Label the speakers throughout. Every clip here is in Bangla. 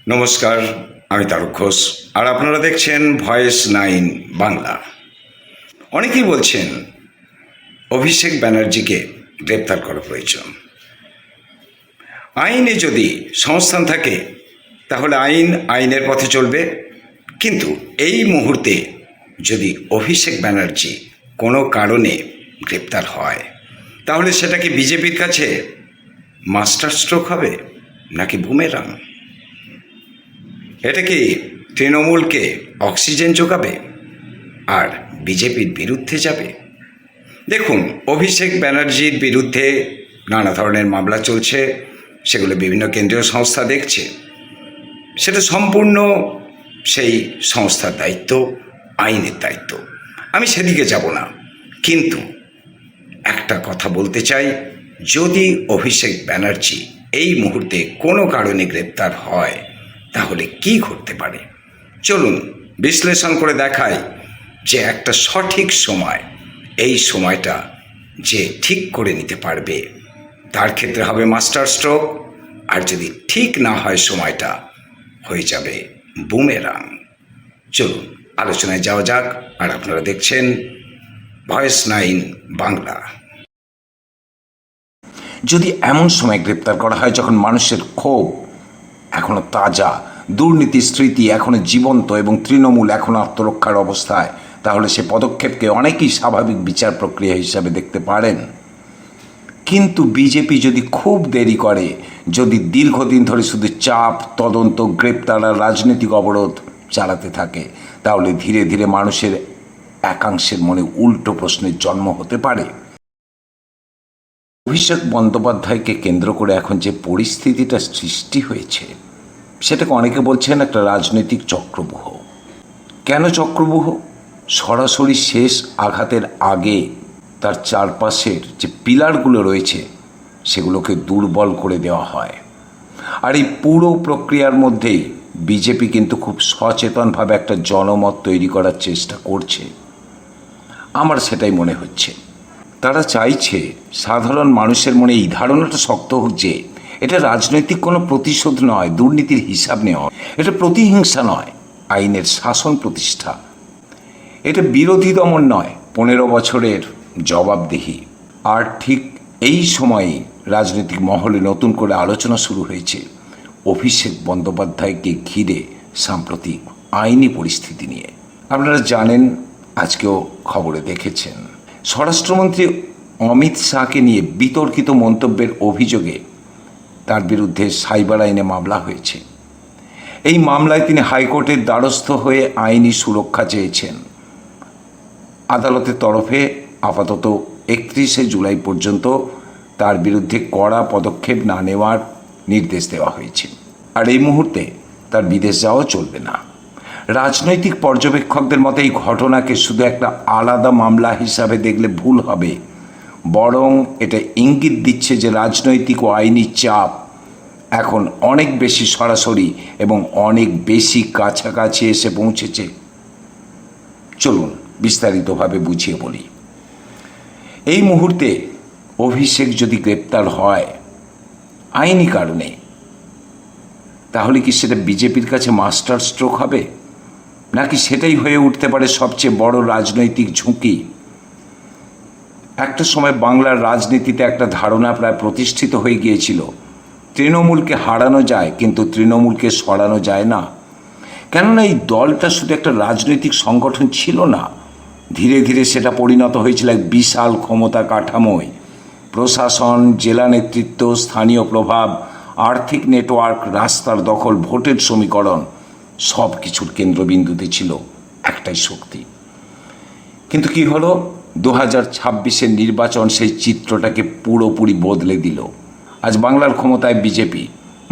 Speaker 1: নমস্কার, আমি তারক ঘোষ আর আপনারা দেখছেন ভয়েস 9 বাংলা। অনেকেই বলছেন অভিষেক ব্যানার্জিকে গ্রেপ্তার করা প্রয়োজন। আইনে যদি সংস্থান থাকে তাহলে আইনের পথে চলবে, কিন্তু এই মুহূর্তে যদি অভিষেক ব্যানার্জি কোনো কারণে গ্রেপ্তার হয় তাহলে সেটা কি বিজেপির কাছে মাস্টার স্ট্রোক হবে নাকি বুমেরাং? এটা কি তৃণমূলকে অক্সিজেন যোগাবে আর বিজেপির বিরুদ্ধে যাবে? দেখুন, অভিষেক ব্যানার্জির বিরুদ্ধে নানা ধরনের মামলা চলছে, সেগুলো বিভিন্ন কেন্দ্রীয় সংস্থা দেখছে। সেটা সম্পূর্ণ সেই সংস্থার দায়িত্ব, আইনের দায়িত্ব। আমি সেদিকে যাব না, কিন্তু একটা কথা বলতে চাই, যদি অভিষেক ব্যানার্জি এই মুহূর্তে কোনো কারণে গ্রেপ্তার হয় তাহলে কি ঘটতে পারে চলুন বিশ্লেষণ করে দেখাই যে একটা সঠিক সময়, এই সময়টা যে ঠিক করে নিতে পারবে তার ক্ষেত্রে হবে মাস্টার স্ট্রোক, আর যদি ঠিক না হয় সময়টা হয়ে যাবে বুমেরাং। চলুন আলোচনায় যাওয়া যাক। আর আপনারা দেখছেন ভয়েস 9 বাংলা।
Speaker 2: যদি এমন সময় গ্রেপ্তার করা হয় যখন মানুষের ক্ষোভ এখনো তাজা, দুর্নীতির স্মৃতি এখনো জীবন্ত এবং তৃণমূল এখনো আত্মরক্ষার অবস্থায়, তাহলে সে পদক্ষেপকে অনেকেই স্বাভাবিক বিচার প্রক্রিয়া হিসাবে দেখতে পারেন। কিন্তু বিজেপি যদি খুব দেরি করে, যদি দীর্ঘদিন ধরে শুধু চাপ, তদন্ত, গ্রেপ্তার আর রাজনৈতিক অবরোধ চালাতে থাকে, তাহলে ধীরে ধীরে মানুষের একাংশের মনে উল্টো প্রশ্নের জন্ম হতে পারে। অভিষেক বন্দ্যোপাধ্যায়কে কেন্দ্র করে এখন যে পরিস্থিতিটা সৃষ্টি হয়েছে, সেটাকে অনেকে বলছেন একটা রাজনৈতিক চক্রব্যূহ। কেন চক্রব্যূহ? সরাসরি শেষ আঘাতের আগে তার চারপাশের যে পিলারগুলো রয়েছে সেগুলোকে দুর্বল করে দেওয়া হয়। আর এই পুরো প্রক্রিয়ার মধ্যেই বিজেপি কিন্তু খুব সচেতনভাবে একটা জনমত তৈরি করার চেষ্টা করছে। আমার সেটাই মনে হচ্ছে। তারা চাইছে সাধারণ মানুষের মনে এই ধারণাটা শক্ত হোক যে এটা রাজনৈতিক কোনো প্রতিশোধ নয়, দুর্নীতির হিসাব নেওয়া, এটা প্রতিহিংসা নয়, আইনের শাসন প্রতিষ্ঠা, এটা বিরোধী দমন নয়, 15 বছরের জবাবদিহি। আর ঠিক এই সময়েই রাজনৈতিক মহলে নতুন করে আলোচনা শুরু হয়েছে অভিষেক বন্দ্যোপাধ্যায়কে ঘিরে সাম্প্রতিক আইনি পরিস্থিতি নিয়ে। আপনারা জানেন, আজকেও খবরে দেখেছেন, স্বরাষ্ট্রমন্ত্রী অমিত শাহকে নিয়ে বিতর্কিত মন্তব্যের অভিযোগে তার বিরুদ্ধে সাইবার আইনে মামলা হয়েছে। এই মামলায় তিনি হাইকোর্টের দ্বারস্থ হয়ে আইনি সুরক্ষা চেয়েছেন। আদালতের তরফে আপাতত 31শে জুলাই পর্যন্ত তার বিরুদ্ধে কড়া পদক্ষেপ না নেওয়ার নির্দেশ দেওয়া হয়েছে। আর এই মুহূর্তে তার বিদেশ যাওয়া চলবে না। রাজনৈতিক পর্যবেক্ষকদের মতে এই ঘটনাকে শুধু একটা আলাদা মামলা হিসাবে দেখলে ভুল হবে, বরং এটা ইঙ্গিত দিচ্ছে যে রাজনৈতিক ও আইনি চাপ এখন অনেক বেশি সরাসরি এবং অনেক বেশি কাছাকাছি এসে পৌঁছেছে। চলুন বিস্তারিতভাবে বুঝিয়ে বলি। এই মুহূর্তে অভিষেক যদি গ্রেপ্তার হয় আইনি কারণে, তাহলে কি সেটা বিজেপির কাছে মাস্টার স্ট্রোক হবে, নাকি সেটাই হয়ে উঠতে পারে সবচেয়ে বড় রাজনৈতিক ঝুঁকি? একটা সময় বাংলার রাজনীতিতে একটা ধারণা প্রায় প্রতিষ্ঠিত হয়ে গিয়েছিল, তৃণমূলকে হারানো যায় কিন্তু তৃণমূলকে সরানো যায় না। কেননা এই দলটা শুধু একটা রাজনৈতিক সংগঠন ছিল না, ধীরে ধীরে সেটা পরিণত হয়েছিল এক বিশাল ক্ষমতা কাঠামোয়। প্রশাসন, জেলা নেতৃত্ব, স্থানীয় প্রভাব, আর্থিক নেটওয়ার্ক, রাস্তার দখল, ভোটের সমীকরণ, সব কিছুর কেন্দ্রবিন্দুতে ছিল একটাই শক্তি। কিন্তু কি হলো, 2026-এর নির্বাচন সেই চিত্রটাকে পুরোপুরি বদলে দিল। আজ বাংলার ক্ষমতায় বিজেপি,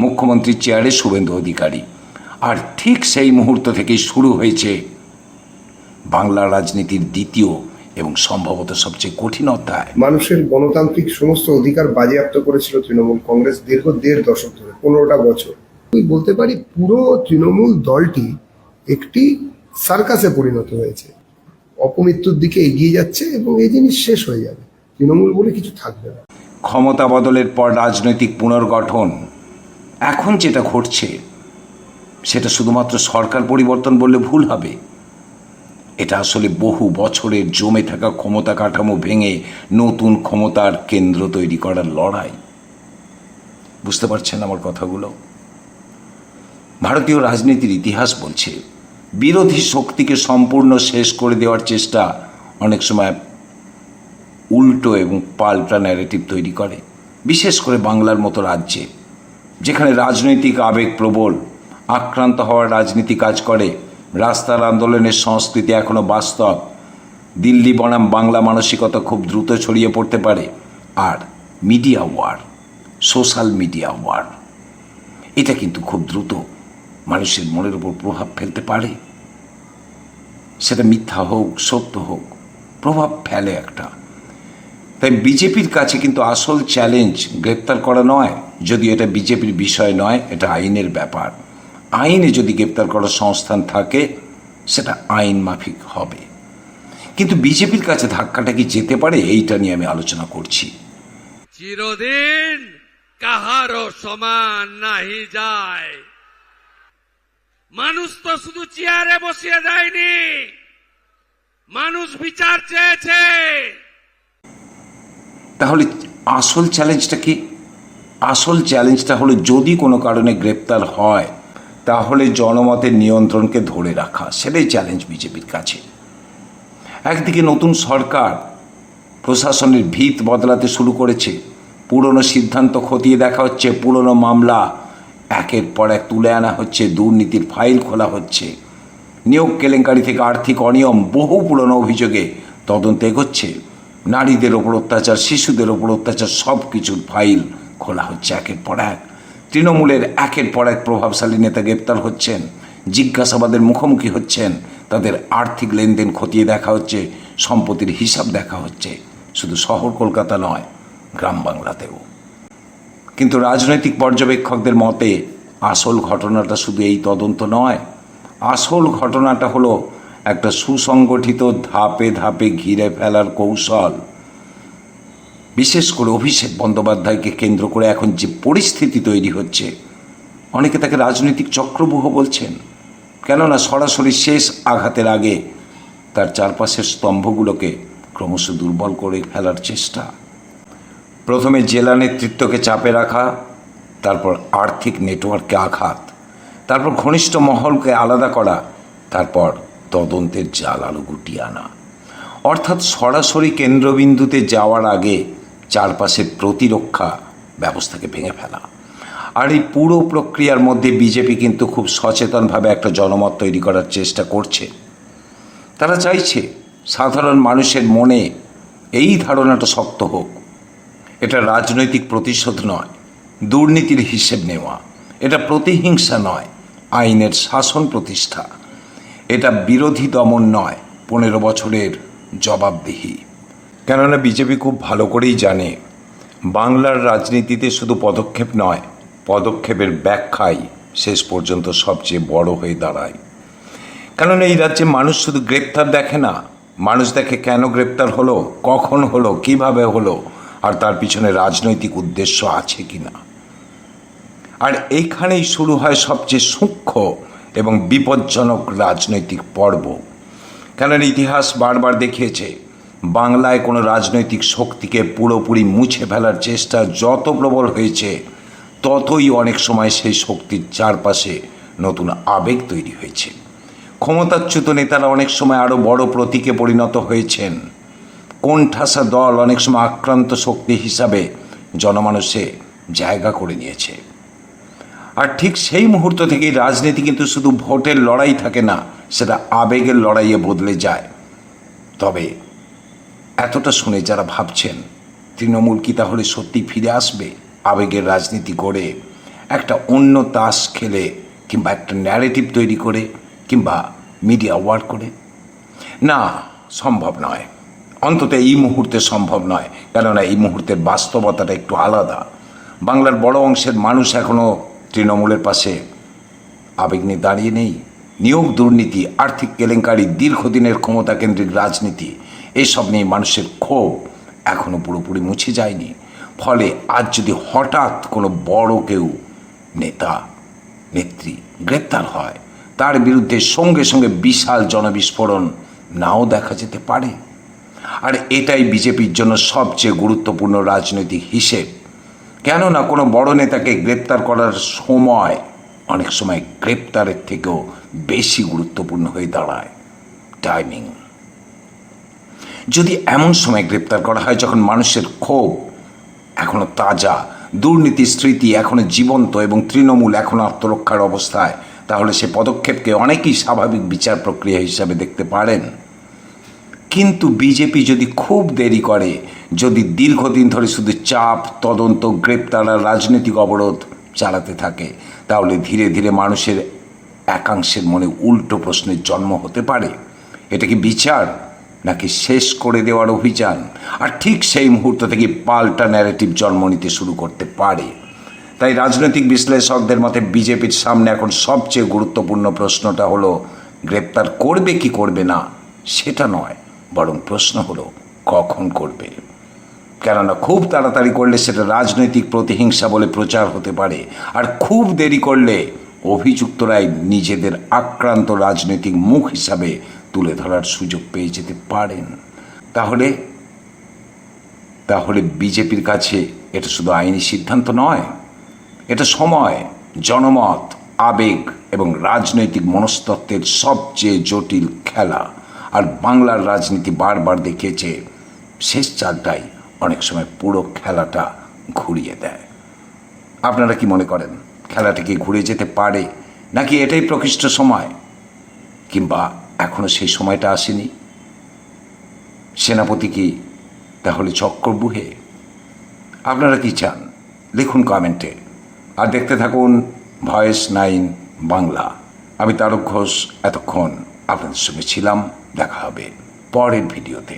Speaker 2: মুখ্যমন্ত্রীর চেয়ারে শুভেন্দু অধিকারী। আর ঠিক সেই মুহূর্ত থেকেই শুরু হয়েছে বাংলার রাজনীতির দ্বিতীয় এবং সম্ভবত সবচেয়ে কঠিন অধ্যায়।
Speaker 3: মানুষের গণতান্ত্রিক সমস্ত অধিকার বাজেয়াপ্ত করেছিল তৃণমূল কংগ্রেস দীর্ঘ 1.5 দশক ধরে, 15টা বছর। আমি বলতে পারি পুরো তৃণমূল দলটি একটি সার্কাসে পরিণত হয়েছে, অপমৃত্যুর দিকে এগিয়ে যাচ্ছে এবং এই জিনিস শেষ হয়ে যাবে, তৃণমূল বলে কিছু থাকবে না।
Speaker 2: ক্ষমতা বদলের পর রাজনৈতিক পুনর্গঠন, এখন যেটা ঘটছে সেটা শুধুমাত্র সরকার পরিবর্তন বললে ভুল হবে। এটা আসলে বহু বছরের জমে থাকা ক্ষমতা কাঠামো ভেঙে নতুন ক্ষমতার কেন্দ্র তৈরি করার লড়াই। বুঝতে পারছেন আমার কথাগুলো? ভারতীয় রাজনীতির ইতিহাস বলছে বিরোধী শক্তিকে সম্পূর্ণ শেষ করে দেওয়ার চেষ্টা অনেক সময় উল্টো এবং পাল্টা ন্যারেটিভ তৈরি করে, বিশেষ করে বাংলার মতো রাজ্যে, যেখানে রাজনৈতিক আবেগ প্রবল, আক্রান্ত হওয়ার রাজনীতি কাজ করে। রাস্তার আন্দোলনের সংস্কৃতি এখনও বাস্তব। দিল্লি বনাম বাংলা মানসিকতা খুব দ্রুত ছড়িয়ে পড়তে পারে। আর media war, social media war, এটা কিন্তু খুব দ্রুত মানুষের মনের উপর প্রভাব ফেলতে পারে। সেটা মিথ্যা হোক সত্য হোক, প্রভাব ফেলে একটা। তাই বিজেপির কাছে কিন্তু আসল চ্যালেঞ্জ গ্রেপ্তার করা নয়, যদিও এটা বিজেপির বিষয় নয়, এটা আইনের ব্যাপার। আইনে যদি গ্রেপ্তার করার সংস্থান থাকে সেটা আইন মাফিক হবে। কিন্তু বিজেপির কাছে ধাক্কাটা কি যেতে পারে, এইটা নিয়ে আমি আলোচনা করছি।
Speaker 4: চিরদিন কাহারও সমান নাহি যায়। মানুষ তো শুধু চেয়ারে বসিয়ে যায়নি, মানুষ বিচার চেয়েছে।
Speaker 2: তাহলে আসল চ্যালেঞ্জটা কি? আসল চ্যালেঞ্জটা হলো যদি কোনো কারণে গ্রেপ্তার হয় তাহলে জনমতের নিয়ন্ত্রণকে ধরে রাখা, সেটাই চ্যালেঞ্জ বিজেপির কাছে। একদিকে নতুন সরকার প্রশাসনের ভিত বদলাতে শুরু করেছে, পুরনো সিদ্ধান্ত খতিয়ে দেখা হচ্ছে, পুরনো মামলা একের পর এক তুলে আনা হচ্ছে, দুর্নীতির ফাইল খোলা হচ্ছে, নিয়োগ কেলেঙ্কারি থেকে আর্থিক অনিয়ম বহু পুরনো অভিযোগে তদন্ত এগোচ্ছে, নারীদের ওপর অত্যাচার, শিশুদের ওপর অত্যাচার, সব কিছুর ফাইল খোলা হচ্ছে একের পর এক। তৃণমূলের একের পর এক প্রভাবশালী নেতা গ্রেপ্তার হচ্ছেন, জিজ্ঞাসাবাদের মুখোমুখি হচ্ছেন, তাদের আর্থিক লেনদেন খতিয়ে দেখা হচ্ছে, সম্পত্তির হিসাব দেখা হচ্ছে, শুধু শহর কলকাতা নয়, গ্রাম বাংলাতেও। কিন্তু রাজনৈতিক পর্যবেক্ষকদের মতে আসল ঘটনাটা শুধু এই তদন্ত নয়, আসল ঘটনাটা হলো একটা সুসংগঠিত ধাপে ধাপে ঘিরে ফেলার কৌশল। বিশেষ করে অভিষেক বন্দ্যোপাধ্যায়কে কেন্দ্র করে এখন যে পরিস্থিতি তৈরি হচ্ছে, অনেকে তাকে রাজনৈতিক চক্রব্যূহ বলছেন, কেননা সরাসরি শেষ আঘাতের আগে তার চারপাশের স্তম্ভগুলোকে ক্রমশ দুর্বল করে ফেলার চেষ্টা। প্রথমে জেলা নেতৃত্বকে চাপে রাখা, তারপর আর্থিক নেটওয়ার্ককে আঘাত, তারপর ঘনিষ্ঠ মহলকে আলাদা করা, তারপর তদন্তের জাল আলো গুটিয়ে আনা। অর্থাৎ সরাসরি কেন্দ্রবিন্দুতে যাওয়ার আগে চারপাশের প্রতিরক্ষা ব্যবস্থাকে ভেঙে ফেলা। আর এই পুরো প্রক্রিয়ার মধ্যে বিজেপি কিন্তু খুব সচেতনভাবে একটা জনমত তৈরি করার চেষ্টা করছে। তারা চাইছে সাধারণ মানুষের মনে এই ধারণাটা শক্ত হোক, এটা রাজনৈতিক প্রতিশোধ নয়, দুর্নীতির হিসেব নেওয়া, এটা প্রতিহিংসা নয়, আইনের শাসন প্রতিষ্ঠা, এটা বিরোধী দমন নয়, 15 বছরের জবাবদিহি। কেননা বিজেপি খুব ভালো করেই জানে বাংলার রাজনীতিতে শুধু পদক্ষেপ নয়, পদক্ষেপের ব্যাখ্যাই শেষ পর্যন্ত সবচেয়ে বড় হয়ে দাঁড়ায়। কেননা এই রাজ্যে মানুষ শুধু গ্রেপ্তার দেখে না, মানুষ দেখে কেন গ্রেপ্তার হলো, কখন হলো, কিভাবে হলো, আর তার পিছনে রাজনৈতিক উদ্দেশ্য আছে কিনা। আর এইখানেই শুরু হয় সবচেয়ে সূক্ষ্ম এবং বিপজ্জনক রাজনৈতিক পর্ব। কেননা ইতিহাস বারবার দেখিয়েছে বাংলায় কোনো রাজনৈতিক শক্তিকে পুরোপুরি মুছে ফেলার চেষ্টা যত প্রবল হয়েছে, ততই অনেক সময় সেই শক্তির চারপাশে নতুন আবেগ তৈরি হয়েছে। ক্ষমতাচ্যুত নেতারা অনেক সময় আরও বড় প্রতীকে পরিণত হয়েছেন, কোণঠাসা দল অনেক সময় আক্রান্ত শক্তি হিসাবে জনমানসে জায়গা করে নিয়েছে। আর ঠিক সেই মুহূর্ত থেকেই রাজনীতি কিন্তু শুধু ভোটের লড়াই থাকে না, সেটা আবেগের লড়াইয়ে বদলে যায়। তবে এতটা শুনে যারা ভাবছেন তৃণমূল কি তাহলে সত্যি ফিরে আসবে আবেগের রাজনীতি করে, একটা অন্য তাস খেলে, কিংবা একটা ন্যারেটিভ তৈরি করে, কিংবা মিডিয়া ওয়ার করে? না, সম্ভব নয়, অন্তত এই মুহূর্তে সম্ভব নয়। কেননা এই মুহূর্তের বাস্তবতাটা একটু আলাদা। বাংলার বড় অংশের মানুষ এখনও তৃণমূলের পাশে আবেগ নিয়ে দাঁড়িয়ে নেই। নিয়োগ দুর্নীতি, আর্থিক কেলেঙ্কারি, দীর্ঘদিনের ক্ষমতাকেন্দ্রিক রাজনীতি, এসব নিয়ে মানুষের ক্ষোভ এখনও পুরোপুরি মুছে যায়নি। ফলে আজ যদি হঠাৎ কোনো বড় কেউ নেতা নেত্রী গ্রেপ্তার হয়, তার বিরুদ্ধে সঙ্গে সঙ্গে বিশাল জনবিস্ফোরণ নাও দেখা যেতে পারে। আর এটাই বিজেপির জন্য সবচেয়ে গুরুত্বপূর্ণ রাজনৈতিক হিসেব। কেননা কোনো বড় নেতাকে গ্রেপ্তার করার সময় অনেক সময় গ্রেপ্তারের থেকেও বেশি গুরুত্বপূর্ণ হয়ে দাঁড়ায় টাইমিং। যদি এমন সময় গ্রেপ্তার করা হয় যখন মানুষের ক্ষোভ এখনো তাজা, দুর্নীতির স্মৃতি এখনো জীবন্ত এবং তৃণমূল এখনো আত্মরক্ষার অবস্থায়, তাহলে সে পদক্ষেপকে অনেকেই স্বাভাবিক বিচার প্রক্রিয়া হিসাবে দেখতে পারেন। কিন্তু বিজেপি যদি খুব দেরি করে, যদি দীর্ঘদিন ধরে শুধু চাপ, তদন্ত, গ্রেপ্তার আর রাজনৈতিক অবরোধ চালাতে থাকে, তাহলে ধীরে ধীরে মানুষের একাংশের মনে উল্টো প্রশ্নের জন্ম হতে পারে। এটা কি বিচার নাকি শেষ করে দেওয়ার অভিযান? আর ঠিক সেই মুহূর্ত থেকে পাল্টা ন্যারেটিভ জন্ম নিতে শুরু করতে পারে। তাই রাজনৈতিক বিশ্লেষকদের মতে বিজেপির সামনে এখন সবচেয়ে গুরুত্বপূর্ণ প্রশ্নটা হলো গ্রেপ্তার করবে কি করবে না সেটা নয়, বরং প্রশ্ন হলো কখন করবে। কেননা খুব তাড়াতাড়ি করলে সেটা রাজনৈতিক প্রতিহিংসা বলে প্রচার হতে পারে, আর খুব দেরি করলে অভিযুক্তরাই নিজেদের আক্রান্ত রাজনৈতিক মুখ হিসাবে তুলে ধরার সুযোগ পেয়ে যেতে পারেন। তাহলে বিজেপির কাছে এটা শুধু আইনি সিদ্ধান্ত নয়, এটা সময়, জনমত, আবেগ এবং রাজনৈতিক মনস্তত্ত্বের সবচেয়ে জটিল খেলা। আর বাংলার রাজনীতি বারবার দেখিয়েছে শেষ চালটাই অনেক সময় পুরো খেলাটা ঘুরিয়ে দেয়। আপনারা কি মনে করেন, খেলাটা কি ঘুরে যেতে পারে, নাকি এটাই প্রকৃষ্ট সময়, কিংবা এখনো সেই সময়টা আসেনি? সেনাপতি কি তাহলে চক্রব্যূহে? আপনারা কি চান লিখুন কমেন্টে, আর দেখতে থাকুন ভয়েস 9 বাংলা। আমি তারক ঘোষ এতক্ষণ আপনাদের সঙ্গে ছিলাম। দেখা হবে পরের ভিডিওতে।